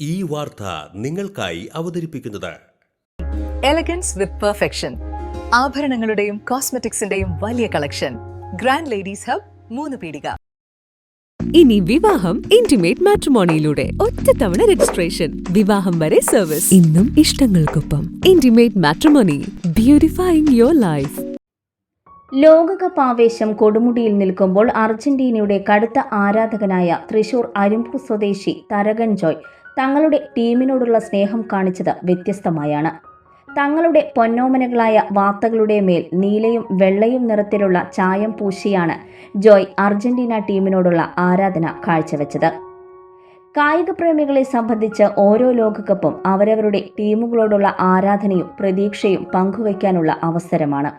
ഈ വാർത്ത നിങ്ങൾക്കായി അവതരിപ്പിക്കുന്നത് എലഗൻസ് വിത്ത് പെർഫെക്ഷൻ, ആഭരണങ്ങളുടെയും കോസ്മെറ്റിക്സിന്റെയും വലിയ കളക്ഷൻ. ഗ്രാൻഡ് ലേഡീസ് ഹബ്, 3 പീടിക. ഇനി വിവാഹം ഇന്റിമേറ്റ് മാട്രിമോണിയിലൂടെ ഒറ്റത്തവണ രജിസ്ട്രേഷൻ, വിവാഹം വരെ സർവീസ്. ഇന്നും ഇഷ്ടങ്ങൾക്കൊപ്പം ഇന്റിമേറ്റ് മാട്രിമോണി, ബ്യൂട്ടിഫൈയിങ് യുവർ ലൈഫ്. ലോകകപ്പ് ആവേശം കൊടുമുടിയിൽ നിൽക്കുമ്പോൾ അർജന്റീനയുടെ കടുത്ത ആരാധകനായ തൃശൂർ അരിമ്പൂർ സ്വദേശി തരകൻ ജോയ് തങ്ങളുടെ ടീമിനോടുള്ള സ്നേഹം കാണിച്ചത് വ്യത്യസ്തമായാണ്. തങ്ങളുടെ പൊന്നോമനകളായ വാർത്തകളുടെ മേൽ നീലയും വെള്ളയും നിറത്തിലുള്ള ചായം പൂശിയാണ് ജോയ് അർജന്റീന ടീമിനോടുള്ള ആരാധന കാഴ്ചവെച്ചത്. കായിക പ്രേമികളെ സംബന്ധിച്ച് ഓരോ ലോകകപ്പും അവരവരുടെ ടീമുകളോടുള്ള ആരാധനയും പ്രതീക്ഷയും പങ്കുവയ്ക്കാനുള്ള അവസരമാണ്.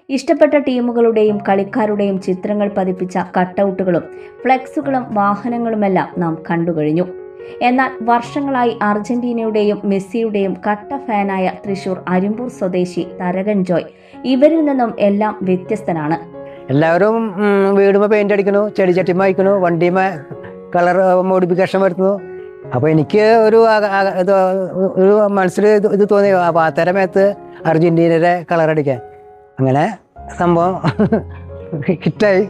ഇഷ്ടപ്പെട്ട ടീമുകളുടെയും കളിക്കാരുടെയും ചിത്രങ്ങൾ പതിപ്പിച്ച കട്ടൗട്ടുകളും ഫ്ലെക്സുകളും വാഹനങ്ങളുമെല്ലാം നാം കണ്ടുകഴിഞ്ഞു. എന്നാൽ വർഷങ്ങളായി അർജന്റീനയുടെയും മെസ്സിയുടെയും കട്ട ഫാനായ തൃശൂർ അരിമ്പൂർ സ്വദേശി തരകൻ ജോയ് ഇവരിൽ നിന്നും എല്ലാം വ്യത്യസ്തനാണ്. എല്ലാവരും വീടുമ്പോൾ പെയിന്റ് അടിക്കുന്നു, ചെടിച്ചട്ടിമ വയ്ക്കുന്നു, വണ്ടിമ കളർ മോഡിഫിക്കേഷൻ വരുത്തുന്നു. അപ്പോൾ എനിക്ക് ഒരു മനസ്സിൽ ഇത് തോന്നി, പാത്തരമേത്ത് അർജന്റീനയുടെ കളർ അടിക്കാൻ. അങ്ങനെ സംഭവം ഹിറ്റായി.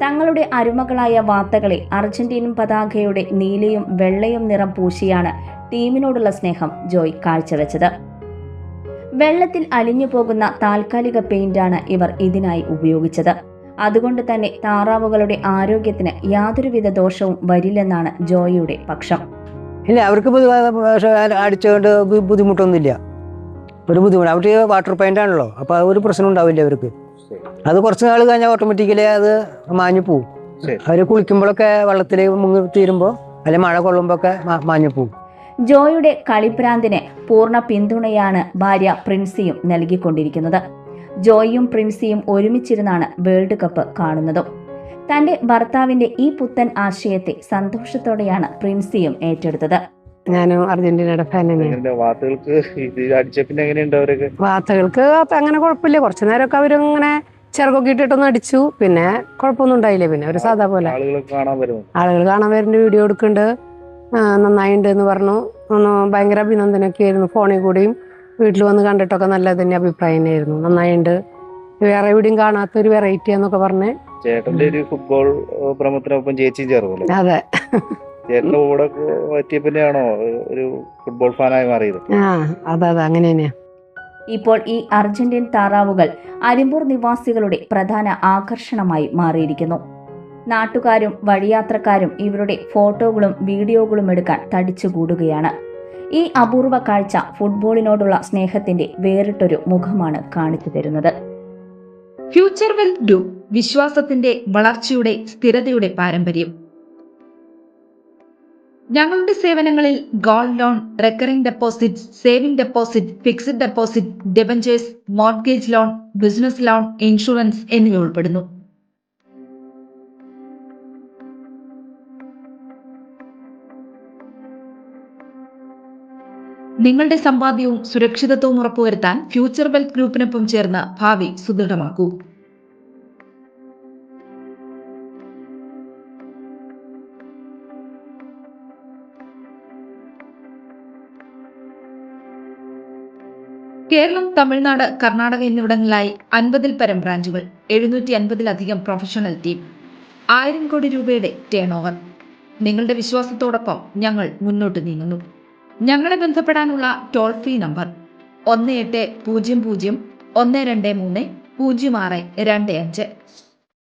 തങ്ങളുടെ അരുമകളായ വാർത്തകളെ അർജന്റീനൻ പതാകയുടെ നീലയും വെള്ളയും നിറം പൂശിയാണ് ടീമിനോടുള്ള സ്നേഹം ജോയ് കാഴ്ചവെച്ചത്. വെള്ളത്തിൽ അലിഞ്ഞു പോകുന്ന താൽക്കാലിക പെയിന്റാണ് ഇവർ ഇതിനായി ഉപയോഗിച്ചത്. അതുകൊണ്ട് തന്നെ താറാവുകളുടെ ആരോഗ്യത്തിന് യാതൊരുവിധ ദോഷവും വരില്ലെന്നാണ് ജോയിയുടെ പക്ഷം. ഇല്ല, അവർക്ക് അടിച്ചുകൊണ്ട് ബുദ്ധിമുട്ടൊന്നുമില്ല. ഒരു ബുദ്ധിമുട്ട്, അവർക്ക് വാട്ടർ പെയിന്റ് ആണല്ലോ, അപ്പോൾ ഒരു പ്രശ്നം ഉണ്ടാവില്ല അവർക്ക്. അത് കുറച്ച് നാൾ കഴിഞ്ഞാൽ ഓട്ടോമാറ്റിക്കലി അത് മാഞ്ഞു പോവും. അവർ കുളിക്കുമ്പോഴൊക്കെ വെള്ളത്തിൽ മുങ്ങി തീരുമ്പോൾ അല്ലെങ്കിൽ മഴ കൊള്ളുമ്പോഴൊക്കെ മാഞ്ഞു പോവും. ജോയുടെ കളിഭ്രാന്തിന് പൂർണ്ണ പിന്തുണയാണ് ഭാര്യ പ്രിൻസിയും നൽകിക്കൊണ്ടിരിക്കുന്നത്. ജോയിയും പ്രിൻസിയും ഒരുമിച്ചിരുന്നാണ് വേൾഡ് കപ്പ് കാണുന്നതും. തന്റെ ഭർത്താവിന്റെ ഈ പുത്തൻ ആശയത്തെ സന്തോഷത്തോടെയാണ് പ്രിൻസിയും ഏറ്റെടുത്തത്. ഞാനും അർജന്റീനയുടെ ഫാനാണ്. വാർത്തകൾക്ക് അങ്ങനെ കുഴപ്പമില്ല. കുറച്ചു നേരമൊക്കെ അവരിങ്ങനെ ചിറകൊക്കെ ഇട്ടിട്ടൊന്ന് അടിച്ചു, പിന്നെ കുഴപ്പമൊന്നും ഉണ്ടായില്ല. പിന്നെ ഒരു സാധാ പോലെ ആളുകൾ കാണാൻ വരുന്ന വീഡിയോ എടുക്കുന്നുണ്ട്, നന്നായിട്ടുണ്ട് എന്ന് പറഞ്ഞു. ഭയങ്കര അഭിനന്ദനമൊക്കെ ആയിരുന്നു. ഫോണിൽ കൂടിയും വീട്ടിൽ വന്ന് കണ്ടിട്ടൊക്കെ നല്ല തന്നെ അഭിപ്രായം തന്നെയായിരുന്നു. നന്നായിട്ടുണ്ട്, വേറെ എവിടെയും കാണാത്തൊരു വെറൈറ്റി എന്നൊക്കെ പറഞ്ഞ്. ചേട്ടന്റെ ഒരു ഫുട്ബോൾ പ്രമുഖത്തിനൊപ്പം ചേച്ചിയും ചേർന്നു. അതെ, ഒരു ഫുട്ബോൾ ഫാനായി മാറിയത്. അതെ അങ്ങനെ തന്നെയാ. ഇപ്പോൾ ഈ അർജന്റീൻ താറാവുകൾ അരിമ്പൂർ നിവാസികളുടെ പ്രധാന ആകർഷണമായി മാറിയിരിക്കുന്നു. നാട്ടുകാരും വഴിയാത്രക്കാരും ഇവരുടെ ഫോട്ടോകളും വീഡിയോകളും എടുക്കാൻ തടിച്ചുകൂടുകയാണ്. ഈ അപൂർവ കാഴ്ച ഫുട്ബോളിനോടുള്ള സ്നേഹത്തിന്റെ വേറിട്ടൊരു മുഖമാണ് കാണിച്ചു തരുന്നത്. ഫ്യൂച്ചർ വെൽത്ത് ഗ്രൂപ്പ്, വിശ്വാസത്തിന്റെ വളർച്ചയുടെ സ്ഥിരതയുടെ പാരമ്പര്യം. ഞങ്ങളുടെ സേവനങ്ങളിൽ gold loan, recurring deposit, saving deposit, fixed deposit, debentures, mortgage loan, business loan, insurance എന്നിവ ഉൾപ്പെടുന്നു. നിങ്ങളുടെ സമ്പാദ്യവും സുരക്ഷിതത്വവും ഉറപ്പുവരുത്താൻ ഫ്യൂച്ചർ വെൽത്ത് ഗ്രൂപ്പിനൊപ്പം ചേർന്ന് ഭാവി സുദൃഢമാക്കൂ. കേരളം, തമിഴ്നാട്, കർണാടക എന്നിവിടങ്ങളിലായി 50-ൽ പരം ബ്രാഞ്ചുകൾ, 750-ലധികം പ്രൊഫഷണൽ ടീം, 1000 കോടി രൂപയുടെ ടേൺ ഓവർ. നിങ്ങളുടെ വിശ്വാസത്തോടൊപ്പം ഞങ്ങൾ മുന്നോട്ട് നീങ്ങുന്നു. ഞങ്ങളെ ബന്ധപ്പെടാനുള്ള ടോൾ ഫ്രീ നമ്പർ 1800 123 0625.